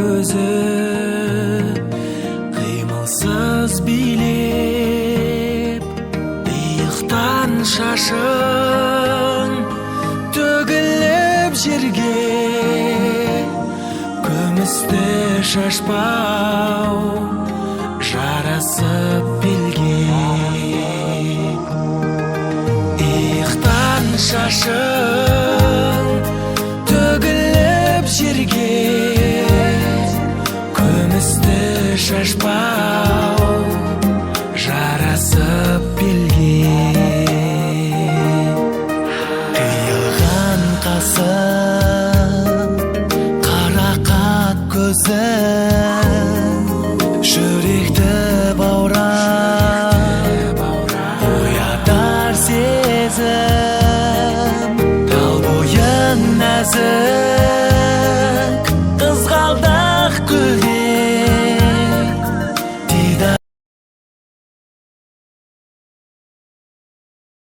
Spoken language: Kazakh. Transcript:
көзі, қимылсыз билеп, иықтан шашың төгіліп жерге, күмісті шашпау жарасып белге. Иықтан шашың төгіліп жерге, күмісті шашпау жарасып белге. Қиылған қасың, қарақат көзің, жүректі баурап оятар сезім, тал бойың нәзік,